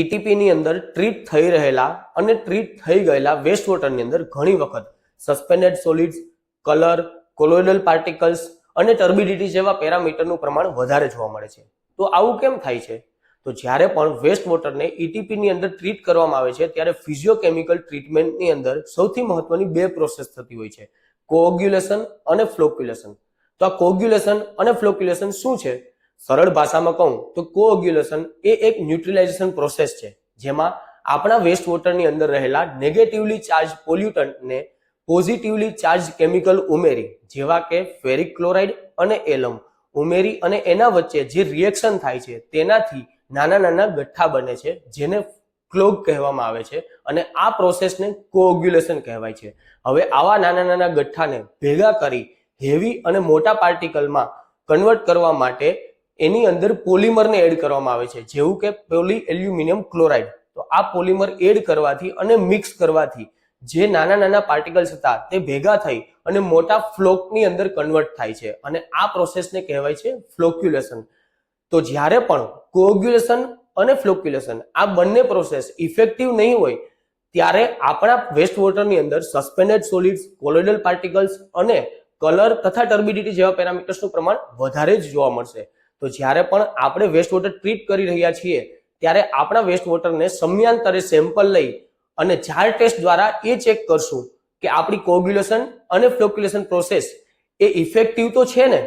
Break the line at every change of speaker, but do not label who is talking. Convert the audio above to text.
ઈટીપી ની અંદર ટ્રીટ થઈ રહેલા અને ટ્રીટ થઈ ગયેલા વેસ્ટ વોટરની અંદર ઘણી વખત સસ્પેન્ડેડ સોલિડ્સ, કલર, કોલોઇડલ પાર્ટિકલ્સ અને ટર્બિડિટી જેવા પેરામીટરનું પ્રમાણ વધારે જોવા મળે છે. તો આવું કેમ થાય છે? તો જ્યારે પણ વેસ્ટ વોટરને ઈટીપી ની અંદર ટ્રીટ કરવામાં આવે છે ત્યારે ફિઝિયોકેમિકલ ટ્રીટમેન્ટની અંદર સૌથી મહત્વની બે પ્રોસેસ થતી હોય છે, કોઓગ્યુલેશન અને ફ્લોક્યુલેશન. તો આ કોઓગ્યુલેશન અને ફ્લોક્યુલેશન શું છે? સરળ ભાષામાં કહું તો કોઓગ્યુલેશન એ એક ન્યુટ્રલાઇઝેશન પ્રોસેસ છે જેમાં આપણા વેસ્ટ વોટરની અંદર રહેલા નેગેટિવલી ચાર્જ પોલ્યુટન્ટને પોઝિટિવલી ચાર્જ કેમિકલ ઉમેરી, જેવા કે ફેરિક ક્લોરાઇડ અને એલમ ઉમેરી અને એના વચ્ચે જે રિએક્શન થાય છે તેનાથી નાના નાના ગઠ્ઠા બને છે જેને ક્લોગ કહેવામાં આવે છે અને આ પ્રોસેસને કોઓગ્યુલેશન કહેવાય છે. હવે આવા નાના નાના ગઠ્ઠાને ભેગા કરી હેવી અને મોટા પાર્ટિકલમાં કન્વર્ટ કરવા માટે એની અંદર પોલિમરને એડ કરવામાં આવે છે, જેવું કે પોલી એલ્યુમિનિયમ ક્લોરાઇડ. તો આ પોલિમર એડ કરવાથી અને મિક્સ કરવાથી જે નાના નાના પાર્ટિકલ્સ હતા તે ભેગા થઈ અને મોટા ફ્લોકની અંદર કન્વર્ટ થાય છે અને આ પ્રોસેસને કહેવાય છે ફ્લોક્યુલેશન. તો જ્યારે પણ કોઓગ્યુલેશન અને ફ્લોક્યુલેશન આ બંને પ્રોસેસ ઇફેક્ટિવ નહીં હોય ત્યારે આપણા વેસ્ટ વોટરની અંદર સસ્પેન્ડેડ સોલિડ્સ, કોલોઇડલ પાર્ટિકલ્સ અને કલર તથા ટર્બિડિટી જેવા પેરામીટર્સનું પ્રમાણ વધારે જ જોવા મળશે. તો જ્યારે પણ આપણે વેસ્ટ વોટર ટ્રીટ કરી રહ્યા છીએ ત્યારે આપણા વેસ્ટ વોટરને સમયાંતરે સેમ્પલ લઈ અને જાર ટેસ્ટ દ્વારા એ ચેક કરશું કે આપણી કોઓગ્યુલેશન અને ફ્લોક્યુલેશન પ્રોસેસ એ ઇફેક્ટિવ તો છે ને,